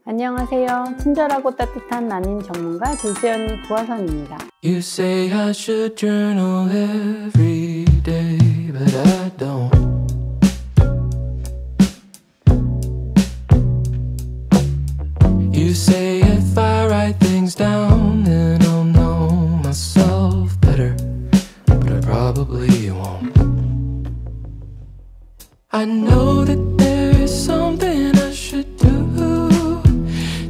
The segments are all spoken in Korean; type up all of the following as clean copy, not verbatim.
안녕하세요. 친절하고 따뜻한 난임 전문가 둘째 언니 구하선입니다. You say I should journal every day, but I don't. You say if I write things down, then I'll know myself better, but I probably won't. I know that there is something I should do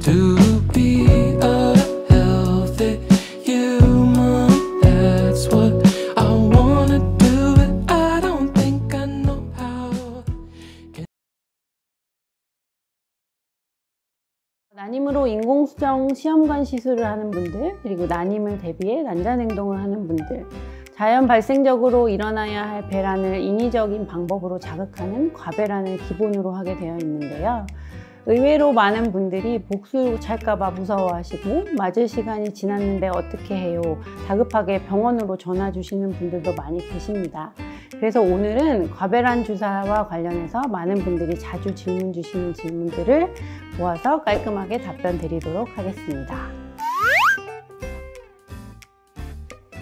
to be a healthy human. That's what I wanna do, but I don't think I know how. 난임으로 인공수정 시험관 시술을 하는 분들, 그리고 난임을 대비해 난자냉동을 하는 분들, 자연 발생적으로 일어나야 할 배란을 인위적인 방법으로 자극하는 과배란을 기본으로 하게 되어 있는데요. 의외로 많은 분들이 복수 찰까봐 무서워하시고 맞을 시간이 지났는데 어떻게 해요? 다급하게 병원으로 전화 주시는 분들도 많이 계십니다. 그래서 오늘은 과배란 주사와 관련해서 많은 분들이 자주 질문 주시는 질문들을 모아서 깔끔하게 답변 드리도록 하겠습니다.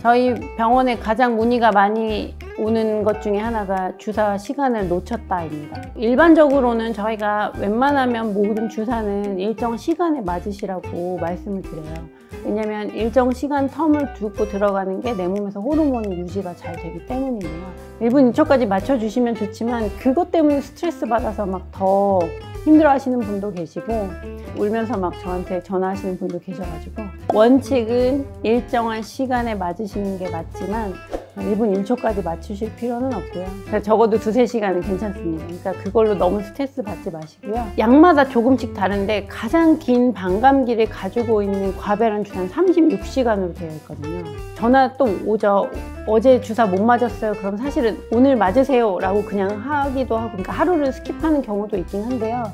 저희 병원에 가장 문의가 많이 오는 것 중에 하나가 주사 시간을 놓쳤다입니다. 일반적으로는 저희가 웬만하면 모든 주사는 일정 시간에 맞으시라고 말씀을 드려요. 왜냐면 일정 시간 텀을 두고 들어가는 게 내 몸에서 호르몬이 유지가 잘 되기 때문이에요. 1분 2초까지 맞춰주시면 좋지만 그것 때문에 스트레스 받아서 막 더 힘들어 하시는 분도 계시고 울면서 막 저한테 전화하시는 분도 계셔가지고 원칙은 일정한 시간에 맞으시는 게 맞지만 1분 1초까지 맞추실 필요는 없고요. 적어도 2~3시간은 괜찮습니다. 그러니까 그걸로 너무 스트레스 받지 마시고요. 약마다 조금씩 다른데 가장 긴 반감기를 가지고 있는 과배란 주사는 36시간으로 되어 있거든요. 전화 또 오죠. 어제 주사 못 맞았어요. 그럼 사실은 오늘 맞으세요 라고 그냥 하기도 하고, 그러니까 하루를 스킵하는 경우도 있긴 한데요.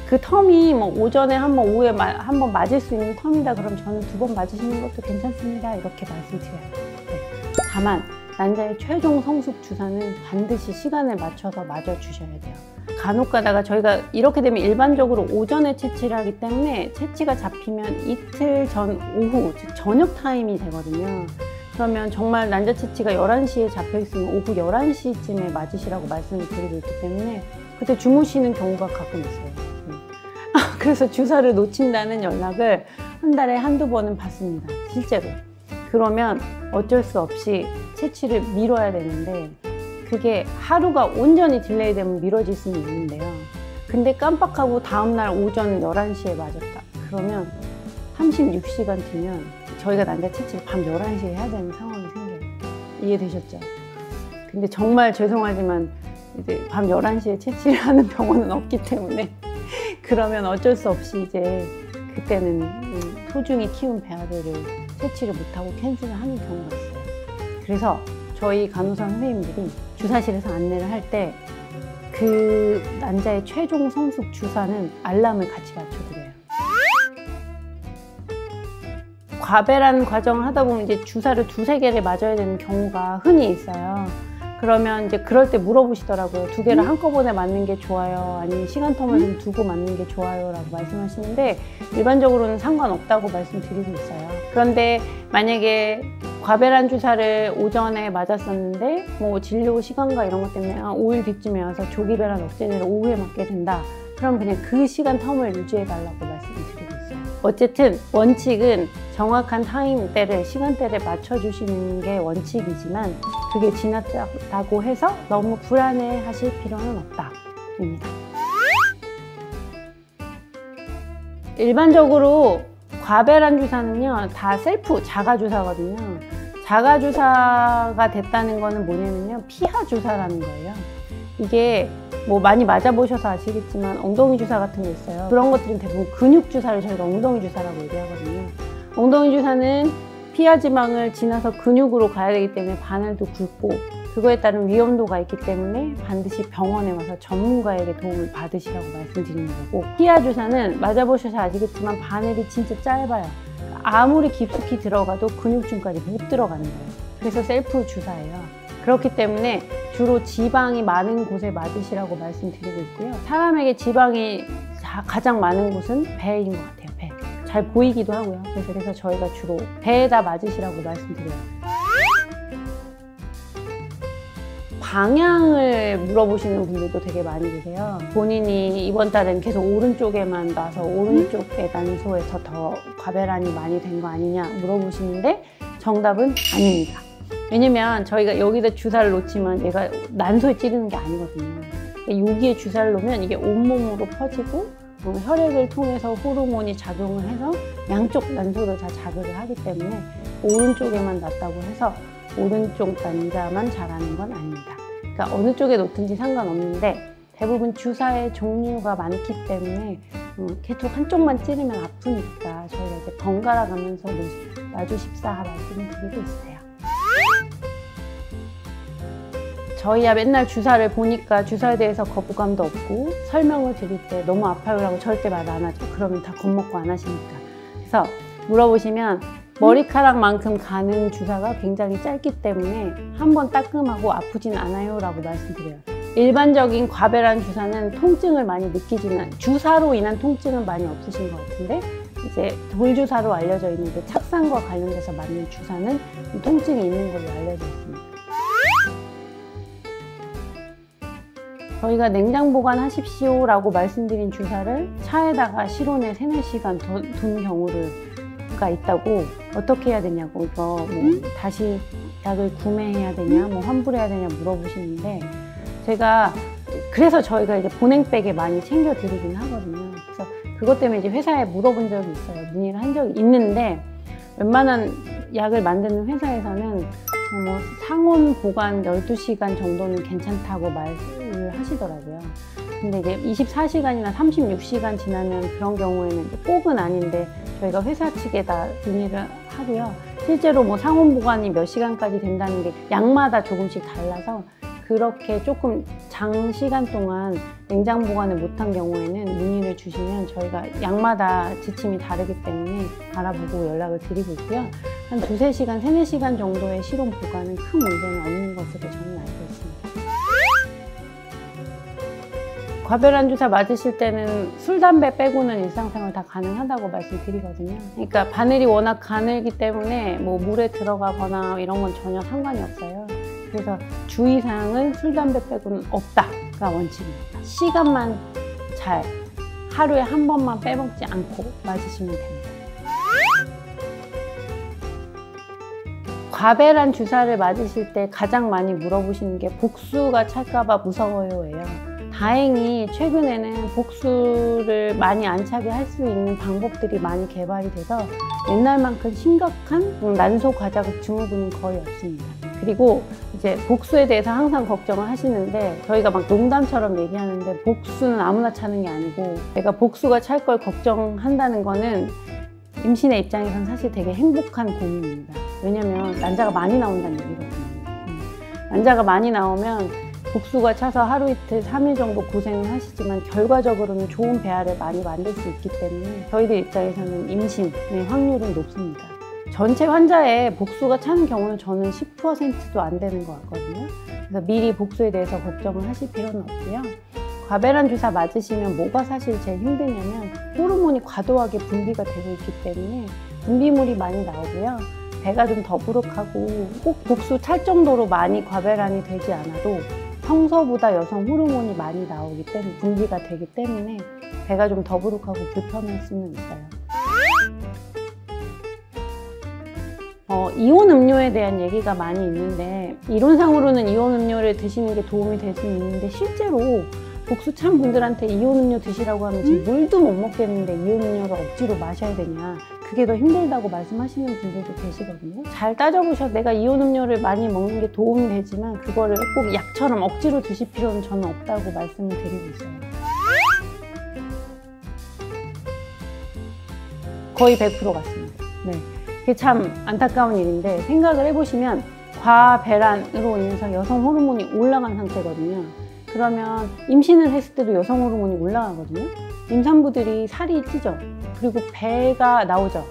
그 텀이 뭐 오전에 한 번, 오후에 한 번 맞을 수 있는 텀이다 그럼 저는 2번 맞으시는 것도 괜찮습니다. 이렇게 말씀드려요. 네. 다만 난자의 최종 성숙 주사는 반드시 시간을 맞춰서 맞아주셔야 돼요. 간혹 가다가 저희가 이렇게 되면 일반적으로 오전에 채취를 하기 때문에 채취가 잡히면 이틀 전 오후, 즉 저녁 타임이 되거든요. 그러면 정말 난자 채취가 11시에 잡혀 있으면 오후 11시쯤에 맞으시라고 말씀을 드리고 있기 때문에 그때 주무시는 경우가 가끔 있어요. 그래서 주사를 놓친다는 연락을 한 달에 한두 번은 받습니다. 실제로. 그러면 어쩔 수 없이 채취를 미뤄야 되는데 그게 하루가 온전히 딜레이 되면 미뤄질 수는 있는데요. 근데 깜빡하고 다음날 오전 11시에 맞았다. 그러면 36시간 뒤면 저희가 난자 채취를 밤 11시에 해야 되는 상황이 생겨요. 이해되셨죠? 근데 정말 죄송하지만 이제 밤 11시에 채취를 하는 병원은 없기 때문에 그러면 어쩔 수 없이 이제 그때는 소중히 키운 배아들을 채취를 못하고 캔슬을 하는 경우가 있어요. 그래서 저희 간호사 선생님들이 주사실에서 안내를 할 때 그 난자의 최종 성숙 주사는 알람을 같이 맞춰드려요. 과배란 과정을 하다 보면 이제 주사를 2~3개를 맞아야 되는 경우가 흔히 있어요. 그러면 이제 그럴 때 물어보시더라고요. 2개를 한꺼번에 맞는 게 좋아요? 아니면 시간 텀을 좀 두고 맞는 게 좋아요? 라고 말씀하시는데 일반적으로는 상관없다고 말씀드리고 있어요. 그런데 만약에 과배란 주사를 오전에 맞았었는데 뭐 진료 시간과 이런 것 때문에 5일 뒤쯤에 와서 조기 배란 억제제를 오후에 맞게 된다. 그럼 그냥 그 시간 텀을 유지해 달라고 말씀을 드리고 있어요. 어쨌든 원칙은 정확한 타임대를, 시간대를 맞춰주시는 게 원칙이지만 그게 지났다고 해서 너무 불안해 하실 필요는 없다입니다. 일반적으로 과배란 주사는요 다 셀프 자가주사거든요. 자가주사가 됐다는 거는 뭐냐면요 피하 주사라는 거예요. 이게 뭐 많이 맞아보셔서 아시겠지만 엉덩이 주사 같은 거 있어요. 그런 것들은 대부분 근육 주사를 저희가 엉덩이 주사라고 얘기하거든요. 엉덩이 주사는 피하 지방을 지나서 근육으로 가야 되기 때문에 바늘도 굵고 그거에 따른 위험도가 있기 때문에 반드시 병원에 와서 전문가에게 도움을 받으시라고 말씀드리는 거고, 피하 주사는 맞아보셔서 아시겠지만 바늘이 진짜 짧아요. 아무리 깊숙이 들어가도 근육층까지 못 들어가는 거예요. 그래서 셀프 주사예요. 그렇기 때문에 주로 지방이 많은 곳에 맞으시라고 말씀드리고 있고요. 사람에게 지방이 가장 많은 곳은 배인 것 같아요. 배. 잘 보이기도 하고요. 그래서 저희가 주로 배에다 맞으시라고 말씀드려요. 방향을 물어보시는 분들도 되게 많이 계세요. 본인이 이번 달엔 계속 오른쪽에만 놔서 오른쪽의 난소에서 더 과배란이 많이 된 거 아니냐 물어보시는데 정답은 아닙니다. 왜냐면 저희가 여기다 주사를 놓지만 얘가 난소에 찌르는 게 아니거든요. 여기에 주사를 놓으면 이게 온몸으로 퍼지고 혈액을 통해서 호르몬이 작용을 해서 양쪽 난소를 다 자극을 하기 때문에 오른쪽에만 놨다고 해서 오른쪽 난자만 자라는 건 아닙니다. 그러니까 어느 쪽에 놓든지 상관없는데 대부분 주사의 종류가 많기 때문에 계속 한쪽만 찌르면 아프니까 저희가 이제 번갈아 가면서 놔주십사 말씀을 드리고 있어요. 저희야 맨날 주사를 보니까 주사에 대해서 거부감도 없고 설명을 드릴 때 너무 아파요라고 절대 말 안 하죠. 그러면 다 겁먹고 안 하시니까. 그래서 물어보시면 머리카락만큼 가는 주사가 굉장히 짧기 때문에 한번 따끔하고 아프진 않아요 라고 말씀드려요. 일반적인 과배란 주사는 통증을 많이 느끼지는, 주사로 인한 통증은 많이 없으신 것 같은데 이제 돌주사로 알려져 있는데 착상과 관련돼서 맞는 주사는 통증이 있는 걸로 알려져 있습니다. 저희가 냉장 보관하십시오 라고 말씀드린 주사를 차에다가 실온에 3-4시간 둔 경우가 있다고, 어떻게 해야 되냐고, 이거 뭐 다시 약을 구매해야 되냐, 뭐 환불해야 되냐 물어보시는데 그래서 저희가 이제 보냉백에 많이 챙겨드리긴 하거든요. 그래서 그것 때문에 이제 회사에 물어본 적이 있어요. 문의를 한 적이 있는데 웬만한 약을 만드는 회사에서는 뭐 상온 보관 12시간 정도는 괜찮다고 말을 하시더라고요. 근데 이제 24시간이나 36시간 지나면 그런 경우에는 이제 꼭은 아닌데 저희가 회사 측에다 문의를 하고요. 실제로 뭐 상온 보관이 몇 시간까지 된다는 게 약마다 조금씩 달라서 그렇게 조금 장시간 동안 냉장 보관을 못한 경우에는 문의를 주시면 저희가 약마다 지침이 다르기 때문에 알아보고 연락을 드리고 있고요. 한 2-3시간, 3-4시간 정도의 실온 보관은 큰 문제는 없는 것으로 저는 알고 있습니다. 과배란 주사 맞으실 때는 술, 담배 빼고는 일상생활 다 가능하다고 말씀드리거든요. 그러니까 바늘이 워낙 가늘기 때문에 뭐 물에 들어가거나 이런 건 전혀 상관이 없어요. 그래서 주의사항은 술, 담배 빼고는 없다가 원칙입니다. 시간만 잘, 하루에 한 번만 빼먹지 않고 맞으시면 됩니다. 과배란 주사를 맞으실 때 가장 많이 물어보시는 게 복수가 찰까봐 무서워요예요. 다행히 최근에는 복수를 많이 안 차게 할 수 있는 방법들이 많이 개발이 돼서 옛날만큼 심각한 난소 과자극 증후군은 거의 없습니다. 그리고 이제 복수에 대해서 항상 걱정을 하시는데 저희가 막 농담처럼 얘기하는데 복수는 아무나 차는 게 아니고, 내가 복수가 찰 걸 걱정한다는 거는 임신의 입장에서는 사실 되게 행복한 고민입니다. 왜냐면 난자가 많이 나온다는 얘기거든요. 난자가 많이 나오면 복수가 차서 하루 이틀 3일 정도 고생을 하시지만 결과적으로는 좋은 배아를 많이 만들 수 있기 때문에 저희들 입장에서는 임신의 확률은 높습니다. 전체 환자의 복수가 차는 경우는 저는 10%도 안 되는 것 같거든요. 그래서 미리 복수에 대해서 걱정을 하실 필요는 없고요. 과배란 주사 맞으시면 뭐가 사실 제일 힘드냐면 호르몬이 과도하게 분비가 되고 있기 때문에 분비물이 많이 나오고요. 배가 좀 더부룩하고 꼭 복수 찰 정도로 많이 과배란이 되지 않아도 평소보다 여성 호르몬이 많이 나오기 때문에 분비가 되기 때문에 배가 좀 더부룩하고 불편할 수는 있어요. 이온 음료에 대한 얘기가 많이 있는데 이론상으로는 이온 음료를 드시는 게 도움이 될 수는 있는데 실제로 복수 찬 분들한테 이온 음료 드시라고 하면 지금 물도 못 먹겠는데 이온 음료를 억지로 마셔야 되냐, 그게 더 힘들다고 말씀하시는 분들도 계시거든요. 잘 따져보셔서 내가 이온 음료를 많이 먹는 게 도움이 되지만 그거를 꼭 약처럼 억지로 드실 필요는 저는 없다고 말씀을 드리고 있어요. 거의 100% 같습니다. 네. 그게 참 안타까운 일인데 생각을 해보시면 과배란으로 인해서 여성 호르몬이 올라간 상태거든요. 그러면 임신을 했을 때도 여성 호르몬이 올라가거든요. 임산부들이 살이 찌죠. 그리고 배가 나오죠.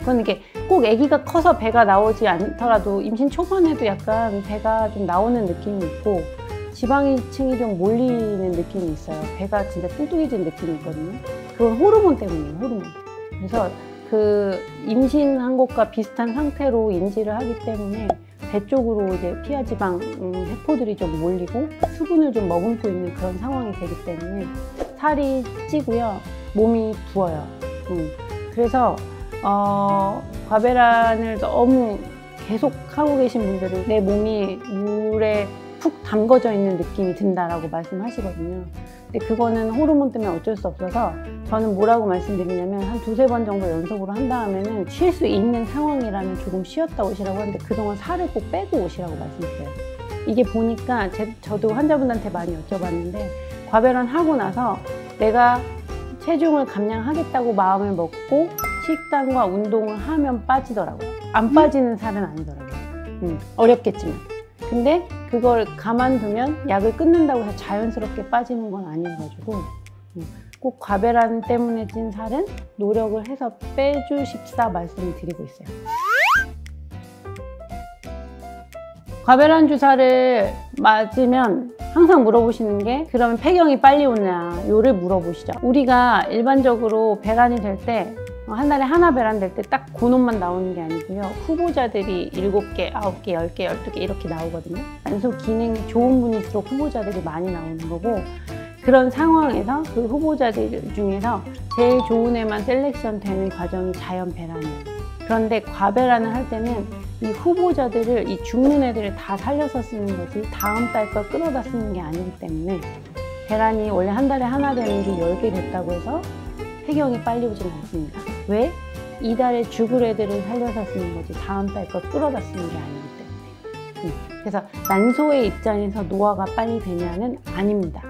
그건 이게 꼭 아기가 커서 배가 나오지 않더라도 임신 초반에도 약간 배가 좀 나오는 느낌이 있고 지방층이 좀 몰리는 느낌이 있어요. 배가 진짜 뚱뚱해진 느낌이 있거든요. 그건 호르몬 때문이에요, 호르몬. 그래서 그 임신한 것과 비슷한 상태로 인지를 하기 때문에 배 쪽으로 이제 피하지방 세포들이 좀 몰리고 수분을 좀 머금고 있는 그런 상황이 되기 때문에 살이 찌고요, 몸이 부어요. 그래서 과배란을 너무 계속 하고 계신 분들은 내 몸이 물에 푹 담궈져 있는 느낌이 든다라고 말씀하시거든요. 근데 그거는 호르몬 때문에 어쩔 수 없어서 저는 뭐라고 말씀드리냐면 한 2-3번 정도 연속으로 한 다음에는 쉴 수 있는 상황이라면 조금 쉬었다 오시라고 하는데 그동안 살을 꼭 빼고 오시라고 말씀드려요. 이게 보니까 저도 환자분한테 많이 여쭤봤는데 과배란 하고 나서 내가 체중을 감량하겠다고 마음을 먹고 식단과 운동을 하면 빠지더라고요. 안 빠지는 살은 아니더라고요. 어렵겠지만. 근데 그걸 가만두면 약을 끊는다고 해서 자연스럽게 빠지는 건 아니어가지고 꼭 과배란 때문에 찐 살은 노력을 해서 빼주십사 말씀을 드리고 있어요. 과배란 주사를 맞으면 항상 물어보시는 게 그러면 폐경이 빨리 오냐 요를 물어보시죠. 우리가 일반적으로 배란이 될 때 한 달에 하나 배란 될 때 딱 그놈만 나오는 게 아니고요. 후보자들이 7개, 9개, 10개, 12개 이렇게 나오거든요. 난소 기능이 좋은 분일수록 후보자들이 많이 나오는 거고 그런 상황에서 그 후보자들 중에서 제일 좋은 애만 셀렉션 되는 과정이 자연 배란이에요. 그런데 과배란을 할 때는 이 후보자들을 이 죽는 애들을 다 살려서 쓰는 거지 다음 달 걸 끌어다 쓰는 게 아니기 때문에 배란이 원래 한 달에 하나 되는 게 10개 됐다고 해서 폐경이 빨리 오진 않습니다. 왜? 이달에 죽을 애들을 살려서 쓰는 거지 다음 달 걸 끌어다 쓰는 게 아니기 때문에. 그래서 난소의 입장에서 노화가 빨리 되냐는 아닙니다.